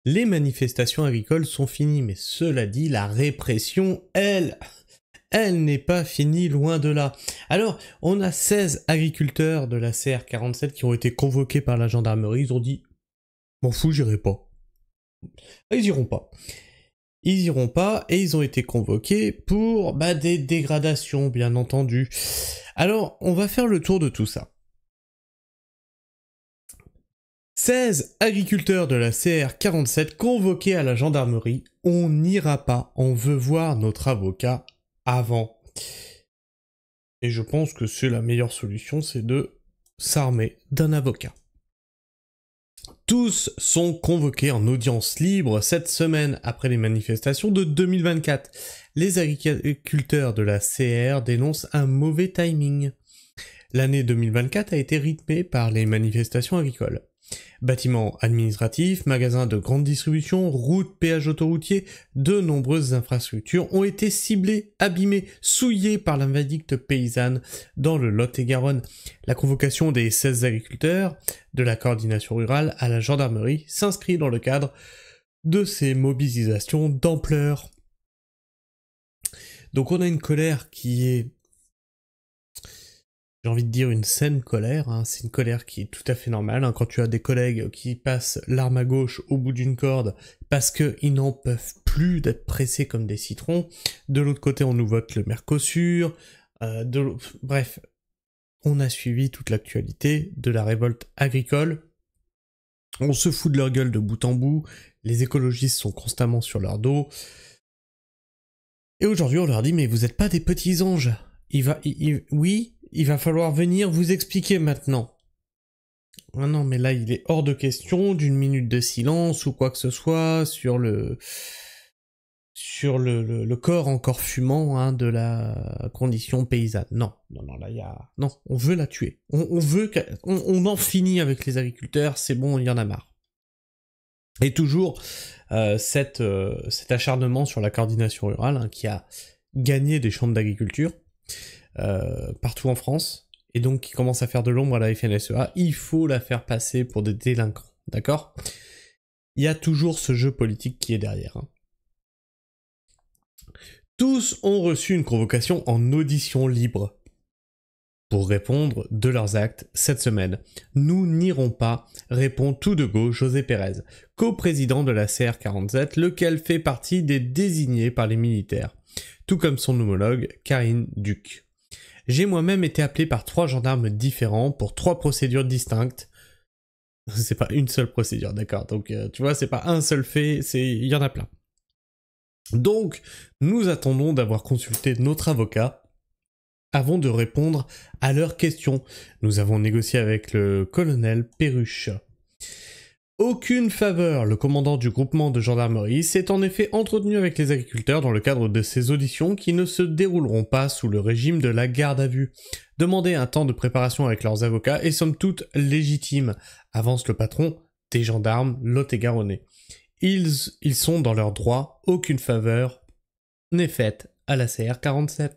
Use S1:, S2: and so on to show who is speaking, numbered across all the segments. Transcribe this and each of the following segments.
S1: Les manifestations agricoles sont finies, mais cela dit, la répression, elle n'est pas finie, loin de là. Alors, on a 16 agriculteurs de la CR47 qui ont été convoqués par la gendarmerie, ils ont dit « m'en fous, j'irai pas ». Ils iront pas. Ils iront pas et ils ont été convoqués pour des dégradations, bien entendu. Alors, on va faire le tour de tout ça. 16 agriculteurs de la CR47 convoqués à la gendarmerie. On n'ira pas, on veut voir notre avocat avant. Et je pense que c'est la meilleure solution, c'est de s'armer d'un avocat. Tous sont convoqués en audience libre cette semaine après les manifestations de 2024. Les agriculteurs de la CR dénoncent un mauvais timing. L'année 2024 a été rythmée par les manifestations agricoles. Bâtiments administratifs, magasins de grande distribution, routes, péages autoroutiers, de nombreuses infrastructures ont été ciblées, abîmées, souillées par la vindicte paysanne dans le Lot-et-Garonne. La convocation des 16 agriculteurs de la coordination rurale à la gendarmerie s'inscrit dans le cadre de ces mobilisations d'ampleur. Donc on a une colère qui est, j'ai envie de dire, une saine colère, hein. C'est une colère qui est tout à fait normale, hein. Quand tu as des collègues qui passent l'arme à gauche au bout d'une corde parce qu'ils n'en peuvent plus d'être pressés comme des citrons. De l'autre côté, on nous vote le Mercosur. Bref, on a suivi toute l'actualité de la révolte agricole. On se fout de leur gueule de bout en bout. Les écologistes sont constamment sur leur dos. Et aujourd'hui, on leur dit, mais vous n'êtes pas des petits anges. Oui, il va falloir venir vous expliquer maintenant. Ah non, mais là, il est hors de question d'une minute de silence ou quoi que ce soit sur le corps encore fumant, hein, de la condition paysanne. Non, là, non, on veut la tuer. On en finit avec les agriculteurs, c'est bon, il y en a marre. Et toujours cet acharnement sur la coordination rurale, hein, qui a gagné des chambres d'agriculture partout en France, et donc qui commence à faire de l'ombre à la FNSEA, il faut la faire passer pour des délinquants, d'accord ? Il y a toujours ce jeu politique qui est derrière. Hein. Tous ont reçu une convocation en audition libre pour répondre de leurs actes cette semaine. Nous n'irons pas, répond tout de go José Pérez, coprésident de la CR47, lequel fait partie des désignés par les militaires, tout comme son homologue Karine Duc. J'ai moi-même été appelé par 3 gendarmes différents pour 3 procédures distinctes. C'est pas une seule procédure, d'accord. Donc tu vois, c'est pas un seul fait, il y en a plein. Donc, nous attendons d'avoir consulté notre avocat avant de répondre à leurs questions. Nous avons négocié avec le colonel Perruche. Aucune faveur, le commandant du groupement de gendarmerie s'est en effet entretenu avec les agriculteurs dans le cadre de ces auditions qui ne se dérouleront pas sous le régime de la garde à vue. Demander un temps de préparation avec leurs avocats est somme toute légitime, avance le patron des gendarmes lot-et-garonnais. Ils sont dans leurs droits, aucune faveur n'est faite à la CR47.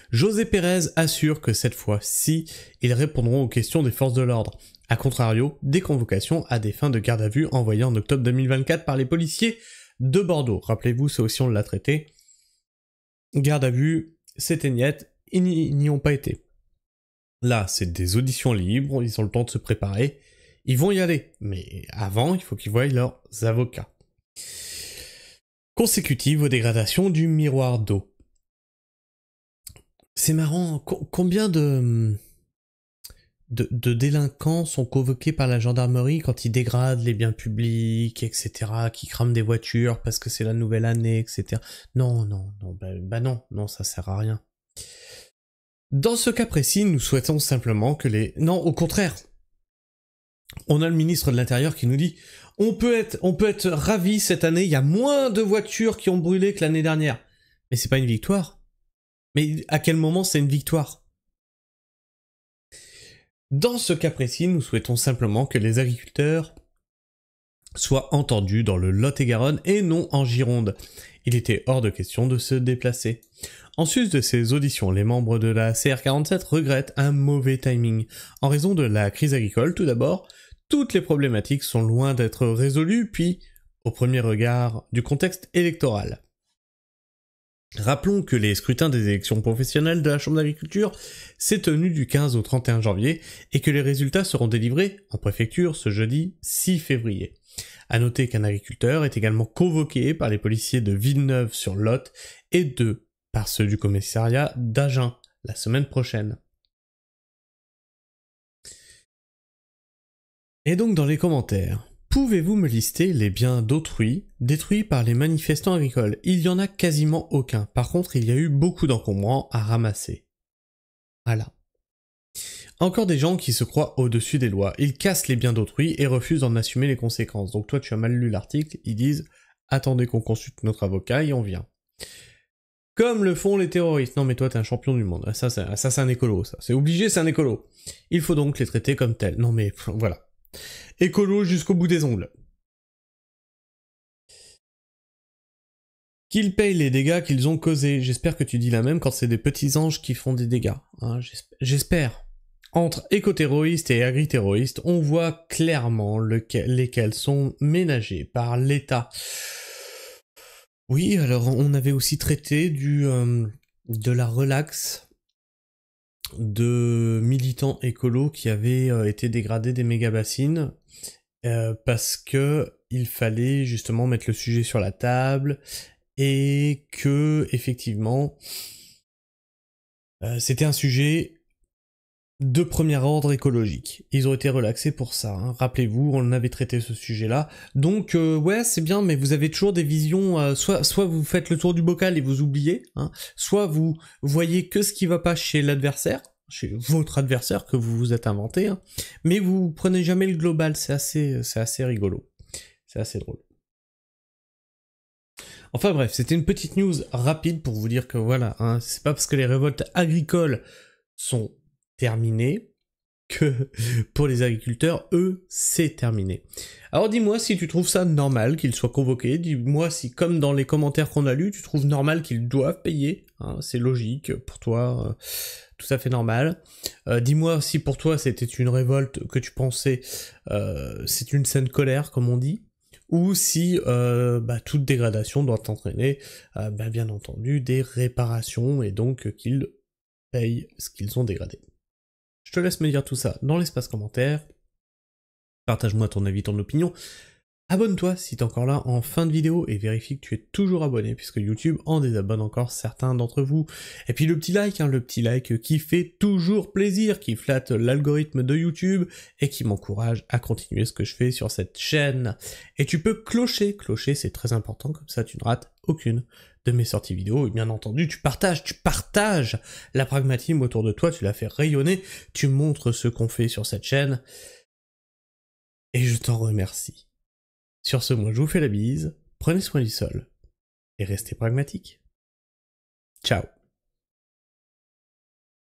S1: José Pérez assure que cette fois-ci, ils répondront aux questions des forces de l'ordre. A contrario, des convocations à des fins de garde à vue envoyées en octobre 2024 par les policiers de Bordeaux. Rappelez-vous, ça aussi on l'a traité. Garde à vue, c'était niette, ils n'y ont pas été. Là, c'est des auditions libres, ils ont le temps de se préparer. Ils vont y aller, mais avant, il faut qu'ils voient leurs avocats. Consécutive aux dégradations du miroir d'eau. C'est marrant, combien de délinquants sont convoqués par la gendarmerie quand ils dégradent les biens publics, etc., qui crament des voitures parce que c'est la nouvelle année, etc. Non, non, ça sert à rien. Dans ce cas précis, nous souhaitons simplement que Non, au contraire. On a le ministre de l'Intérieur qui nous dit « On peut être ravis cette année, il y a moins de voitures qui ont brûlé que l'année dernière. » Mais c'est pas une victoire. Mais à quel moment c'est une victoire ? Dans ce cas précis, nous souhaitons simplement que les agriculteurs soient entendus dans le Lot-et-Garonne et non en Gironde. Il était hors de question de se déplacer. En sus de ces auditions, les membres de la CR47 regrettent un mauvais timing. En raison de la crise agricole, tout d'abord, toutes les problématiques sont loin d'être résolues, puis, au premier regard, du contexte électoral. Rappelons que les scrutins des élections professionnelles de la Chambre d'agriculture s'est tenu du 15 au 31 janvier et que les résultats seront délivrés en préfecture ce jeudi 6 février. À noter qu'un agriculteur est également convoqué par les policiers de Villeneuve-sur-Lot et par ceux du commissariat d'Agen la semaine prochaine. Et donc dans les commentaires, pouvez-vous me lister les biens d'autrui détruits par les manifestants agricoles? Il y en a quasiment aucun. Par contre, il y a eu beaucoup d'encombrants à ramasser. Voilà. Encore des gens qui se croient au-dessus des lois. Ils cassent les biens d'autrui et refusent d'en assumer les conséquences. Donc toi, tu as mal lu l'article. Ils disent « Attendez qu'on consulte notre avocat et on vient ». Comme le font les terroristes. Non mais toi, t'es un champion du monde. Ça c'est un écolo, ça. C'est obligé, c'est un écolo. Il faut donc les traiter comme tels. Non mais, voilà. Écolo jusqu'au bout des ongles. Qu'ils payent les dégâts qu'ils ont causés. J'espère que tu dis la même quand c'est des petits anges qui font des dégâts. Hein, j'espère. Entre écoterroristes et agriterroristes, on voit clairement lesquels sont ménagés par l'État. Oui, alors on avait aussi traité de la relaxe de militants écolos qui avaient été dégradés des méga-bassines parce que il fallait justement mettre le sujet sur la table et que effectivement c'était un sujet de premier ordre écologique. Ils ont été relaxés pour ça, hein. Rappelez-vous, on avait traité ce sujet-là. Donc, ouais, c'est bien, mais vous avez toujours des visions, soit vous faites le tour du bocal et vous oubliez, hein, soit vous voyez que ce qui va pas chez l'adversaire, chez votre adversaire que vous vous êtes inventé, hein, mais vous prenez jamais le global, c'est assez rigolo. C'est assez drôle. Enfin bref, c'était une petite news rapide pour vous dire que voilà, hein, c'est pas parce que les révoltes agricoles sont terminé, que pour les agriculteurs, eux, c'est terminé. Alors dis-moi si tu trouves ça normal qu'ils soient convoqués, dis-moi si, comme dans les commentaires qu'on a lus, tu trouves normal qu'ils doivent payer, hein, c'est logique, pour toi, tout à fait normal. Dis-moi si pour toi c'était une révolte que tu pensais, c'est une saine colère, comme on dit, ou si toute dégradation doit entraîner, bien entendu, des réparations, et donc qu'ils payent ce qu'ils ont dégradé. Je te laisse me dire tout ça dans l'espace commentaire. Partage-moi ton avis, ton opinion. Abonne-toi si t'es encore là en fin de vidéo et vérifie que tu es toujours abonné puisque YouTube en désabonne encore certains d'entre vous. Et puis le petit like qui fait toujours plaisir, qui flatte l'algorithme de YouTube et qui m'encourage à continuer ce que je fais sur cette chaîne. Et tu peux clocher, c'est très important, comme ça tu ne rates aucune de mes sorties vidéo, et bien entendu, tu partages la pragmatisme autour de toi, tu la fais rayonner, tu montres ce qu'on fait sur cette chaîne, et je t'en remercie. Sur ce, moi je vous fais la bise, prenez soin du sol, et restez pragmatiques. Ciao.